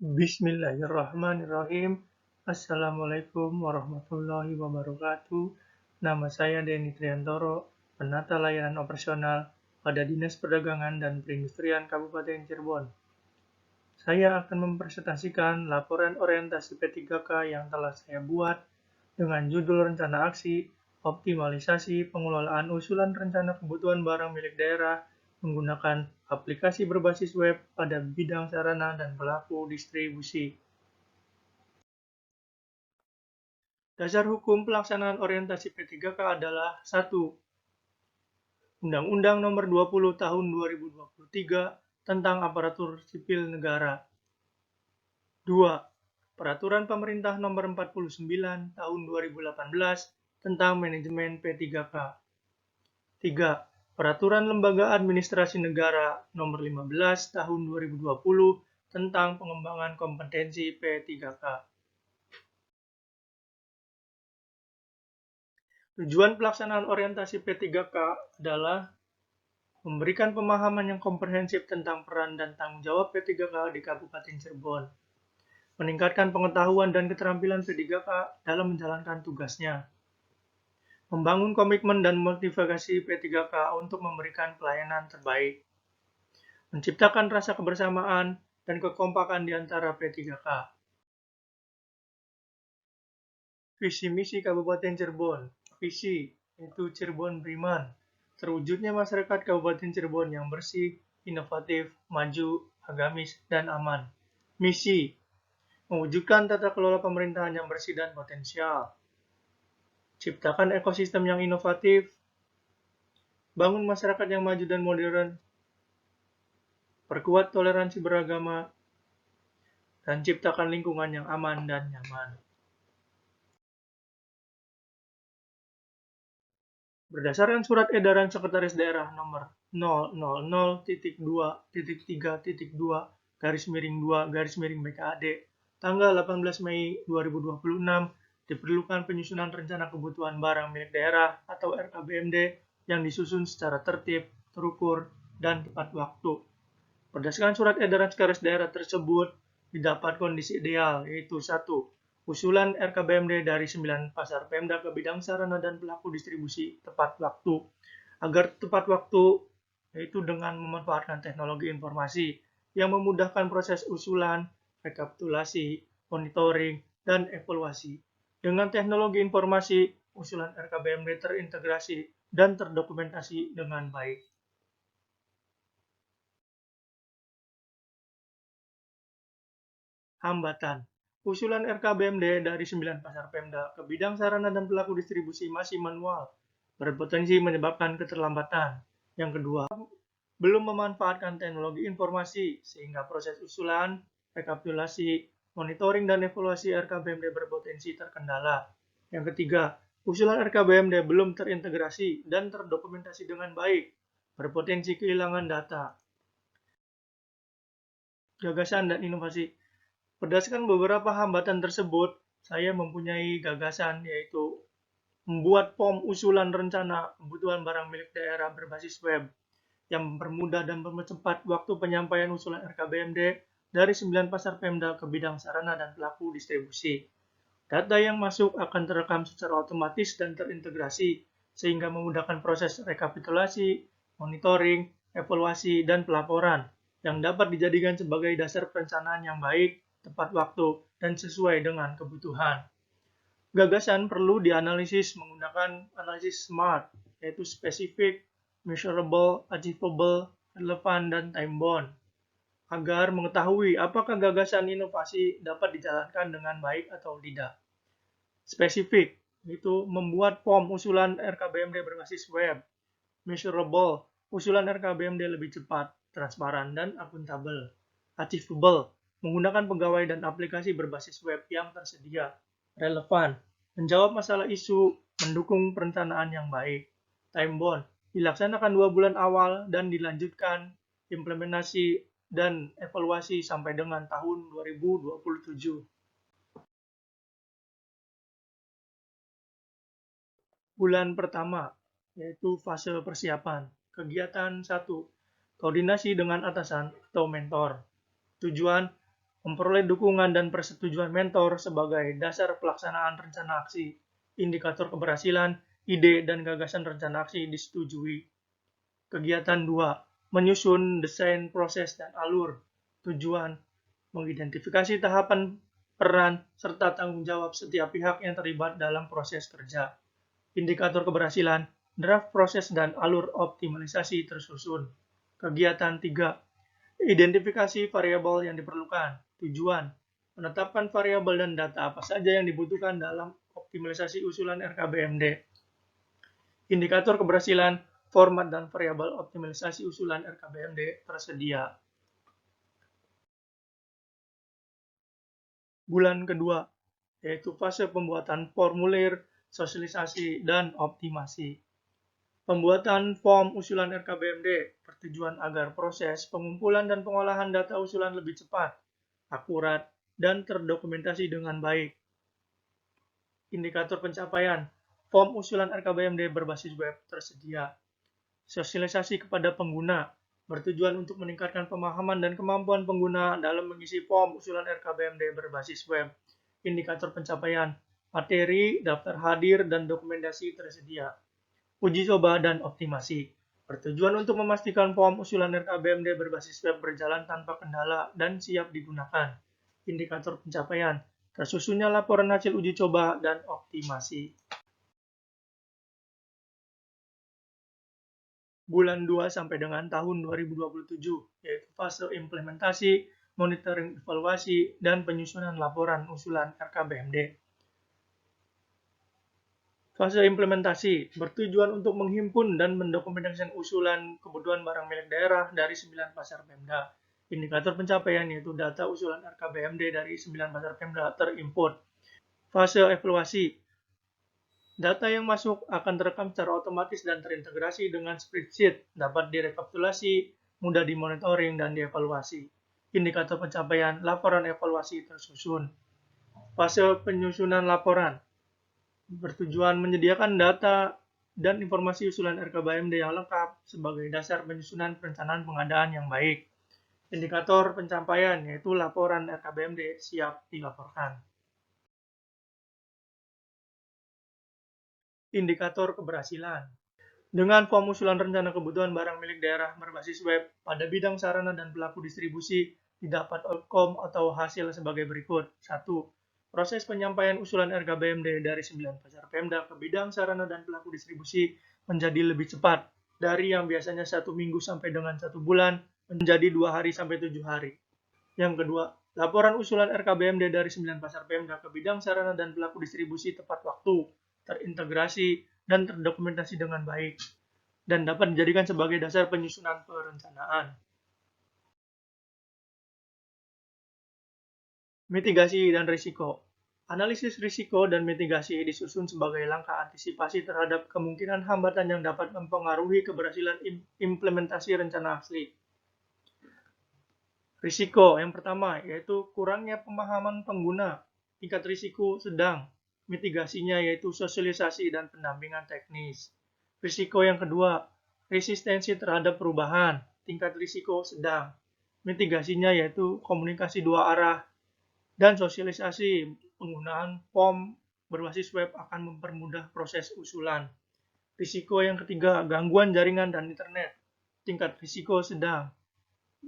Bismillahirrahmanirrahim. Assalamualaikum warahmatullahi wabarakatuh. Nama saya Denny Triantoro, penata layanan operasional pada Dinas Perdagangan dan Perindustrian Kabupaten Cirebon. Saya akan mempresentasikan laporan orientasi P3K yang telah saya buat dengan judul Rencana Aksi Optimalisasi Pengelolaan Usulan Rencana Kebutuhan Barang Milik Daerah menggunakan aplikasi berbasis web pada bidang sarana dan pelaku distribusi. Dasar hukum pelaksanaan orientasi P3K adalah 1. Undang-Undang Nomor 20 Tahun 2023 tentang Aparatur Sipil Negara. 2. Peraturan Pemerintah Nomor 49 Tahun 2018 tentang Manajemen P3K. 3. Peraturan Lembaga Administrasi Negara Nomor 15 Tahun 2020 tentang pengembangan kompetensi P3K. Tujuan pelaksanaan orientasi P3K adalah memberikan pemahaman yang komprehensif tentang peran dan tanggung jawab P3K di Kabupaten Cirebon, meningkatkan pengetahuan dan keterampilan P3K dalam menjalankan tugasnya, membangun komitmen dan motivasi P3K untuk memberikan pelayanan terbaik, menciptakan rasa kebersamaan dan kekompakan di antara P3K. Visi misi Kabupaten Cirebon. Visi yaitu Cirebon Beriman, terwujudnya masyarakat Kabupaten Cirebon yang bersih, inovatif, maju, agamis, dan aman. Misi mewujudkan tata kelola pemerintahan yang bersih dan potensial, ciptakan ekosistem yang inovatif, bangun masyarakat yang maju dan modern, perkuat toleransi beragama, dan ciptakan lingkungan yang aman dan nyaman. Berdasarkan Surat Edaran Sekretaris Daerah Nomor 000.3.2.2/BKAD tanggal 18 Mei 2026 diperlukan penyusunan rencana kebutuhan barang milik daerah atau RKBMD yang disusun secara tertib, terukur, dan tepat waktu. Berdasarkan Surat Edaran Sekretaris Daerah tersebut didapat kondisi ideal, yaitu 1. Usulan RKBMD dari 9 pasar Pemda ke bidang sarana dan pelaku distribusi tepat waktu. Agar tepat waktu, yaitu dengan memanfaatkan teknologi informasi yang memudahkan proses usulan, rekapitulasi, monitoring, dan evaluasi. Dengan teknologi informasi, usulan RKBMD terintegrasi dan terdokumentasi dengan baik. Hambatan. Usulan RKBMD dari 9 pasar Pemda ke bidang sarana dan pelaku distribusi masih manual, berpotensi menyebabkan keterlambatan. Yang kedua, belum memanfaatkan teknologi informasi sehingga proses usulan, rekapitulasi, monitoring, dan evaluasi RKBMD berpotensi terkendala. Yang ketiga, usulan RKBMD belum terintegrasi dan terdokumentasi dengan baik, berpotensi kehilangan data. Gagasan dan inovasi. Berdasarkan beberapa hambatan tersebut, saya mempunyai gagasan yaitu membuat POM usulan rencana kebutuhan barang milik daerah berbasis web yang mempermudah dan mempercepat waktu penyampaian usulan RKBMD dari 9 pasar Pemda ke bidang sarana dan pelaku distribusi. Data yang masuk akan terekam secara otomatis dan terintegrasi sehingga memudahkan proses rekapitulasi, monitoring, evaluasi, dan pelaporan yang dapat dijadikan sebagai dasar perencanaan yang baik, tepat waktu, dan sesuai dengan kebutuhan. Gagasan perlu dianalisis menggunakan analisis SMART, yaitu specific, measurable, achievable, relevant, dan time-bound, agar mengetahui apakah gagasan inovasi dapat dijalankan dengan baik atau tidak. Spesifik, yaitu membuat POM usulan RKBMD berbasis web. Measurable, usulan RKBMD lebih cepat, transparan, dan akuntabel. Achievable, menggunakan pegawai dan aplikasi berbasis web yang tersedia. Relevan, menjawab masalah isu, mendukung perencanaan yang baik. Time-bound, dilaksanakan 2 bulan awal dan dilanjutkan implementasi dan evaluasi sampai dengan tahun 2027. Bulan pertama, yaitu fase persiapan. Kegiatan 1. Koordinasi dengan atasan atau mentor. Tujuan, memperoleh dukungan dan persetujuan mentor sebagai dasar pelaksanaan rencana aksi. Indikator keberhasilan, ide, dan gagasan rencana aksi disetujui. Kegiatan 2. Menyusun desain, proses, dan alur. Tujuan, mengidentifikasi tahapan, peran, serta tanggung jawab setiap pihak yang terlibat dalam proses kerja. Indikator keberhasilan, draft proses dan alur optimalisasi tersusun. Kegiatan 3. Identifikasi variabel yang diperlukan. Tujuan, menetapkan variabel dan data apa saja yang dibutuhkan dalam optimalisasi usulan RKBMD. Indikator keberhasilan, format dan variabel optimalisasi usulan RKBMD tersedia. Bulan kedua, yaitu fase pembuatan formulir, sosialisasi, dan optimasi. Pembuatan form usulan RKBMD bertujuan agar proses pengumpulan dan pengolahan data usulan lebih cepat, akurat, dan terdokumentasi dengan baik. Indikator pencapaian, form usulan RKBMD berbasis web tersedia. Sosialisasi kepada pengguna bertujuan untuk meningkatkan pemahaman dan kemampuan pengguna dalam mengisi form usulan RKBMD berbasis web. Indikator pencapaian, materi, daftar hadir, dan dokumentasi tersedia. Uji coba dan optimasi bertujuan untuk memastikan form usulan RKBMD berbasis web berjalan tanpa kendala dan siap digunakan. Indikator pencapaian, tersusunnya laporan hasil uji coba dan optimasi. Bulan 2 sampai dengan tahun 2027, yaitu fase implementasi, monitoring evaluasi, dan penyusunan laporan usulan RKBMD. Fase implementasi bertujuan untuk menghimpun dan mendokumentasikan usulan kebutuhan barang milik daerah dari 9 pasar Pemda. Indikator pencapaian yaitu data usulan RKBMD dari 9 pasar Pemda terinput. Fase evaluasi. Data yang masuk akan terekam secara otomatis dan terintegrasi dengan spreadsheet, dapat direkapitulasi, mudah dimonitoring, dan dievaluasi. Indikator pencapaian, laporan evaluasi tersusun. Fase penyusunan laporan bertujuan menyediakan data dan informasi usulan RKBMD yang lengkap sebagai dasar penyusunan perencanaan pengadaan yang baik. Indikator pencapaian yaitu laporan RKBMD siap dilaporkan. Indikator keberhasilan. Dengan form usulan rencana kebutuhan barang milik daerah berbasis web pada bidang sarana dan pelaku distribusi didapat outcome atau hasil sebagai berikut. 1. Proses penyampaian usulan RKBMD dari 9 pasar Pemda ke bidang sarana dan pelaku distribusi menjadi lebih cepat dari yang biasanya 1 minggu sampai dengan 1 bulan menjadi 2 hari sampai 7 hari. Yang kedua, laporan usulan RKBMD dari 9 pasar Pemda ke bidang sarana dan pelaku distribusi tepat waktu, terintegrasi, dan terdokumentasi dengan baik, dan dapat dijadikan sebagai dasar penyusunan perencanaan. Mitigasi dan risiko. Analisis risiko dan mitigasi disusun sebagai langkah antisipasi terhadap kemungkinan hambatan yang dapat mempengaruhi keberhasilan implementasi rencana aksi. Risiko yang pertama yaitu kurangnya pemahaman pengguna, tingkat risiko sedang, mitigasinya yaitu sosialisasi dan pendampingan teknis. Risiko yang kedua, resistensi terhadap perubahan, tingkat risiko sedang, mitigasinya yaitu komunikasi dua arah, dan sosialisasi penggunaan form berbasis web akan mempermudah proses usulan. Risiko yang ketiga, gangguan jaringan dan internet, tingkat risiko sedang,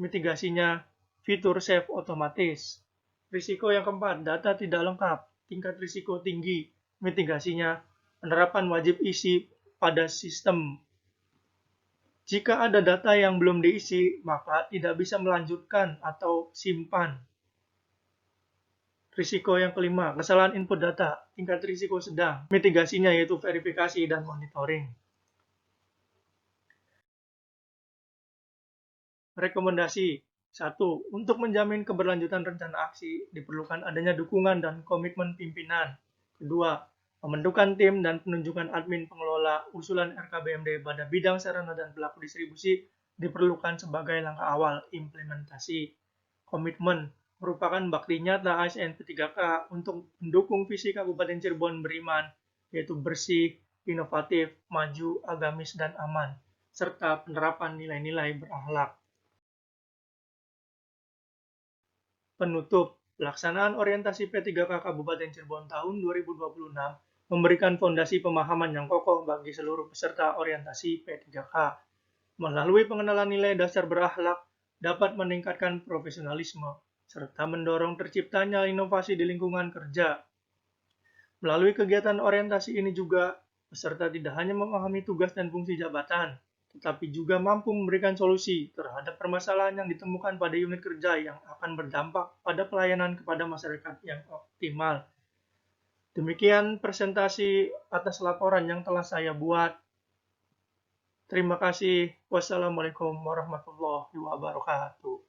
mitigasinya fitur save otomatis. Risiko yang keempat, data tidak lengkap, tingkat risiko tinggi, mitigasinya penerapan wajib isi pada sistem. Jika ada data yang belum diisi, maka tidak bisa melanjutkan atau simpan. Risiko yang kelima, kesalahan input data, tingkat risiko sedang, mitigasinya yaitu verifikasi dan monitoring. Rekomendasi 1. Untuk menjamin keberlanjutan rencana aksi, diperlukan adanya dukungan dan komitmen pimpinan. Kedua, pembentukan tim dan penunjukan admin pengelola usulan RKBMD pada bidang sarana dan pelaku distribusi diperlukan sebagai langkah awal implementasi. Komitmen merupakan bakti nyata ASN P3K untuk mendukung visi Kabupaten Cirebon beriman, yaitu bersih, inovatif, maju, agamis, dan aman, serta penerapan nilai-nilai berakhlak. Penutup, pelaksanaan orientasi P3K Kabupaten Cirebon tahun 2026 memberikan fondasi pemahaman yang kokoh bagi seluruh peserta orientasi P3K. Melalui pengenalan nilai dasar berakhlak dapat meningkatkan profesionalisme, serta mendorong terciptanya inovasi di lingkungan kerja. Melalui kegiatan orientasi ini juga, peserta tidak hanya memahami tugas dan fungsi jabatan, tetapi juga mampu memberikan solusi terhadap permasalahan yang ditemukan pada unit kerja yang akan berdampak pada pelayanan kepada masyarakat yang optimal. Demikian presentasi atas laporan yang telah saya buat. Terima kasih. Wassalamualaikum warahmatullahi wabarakatuh.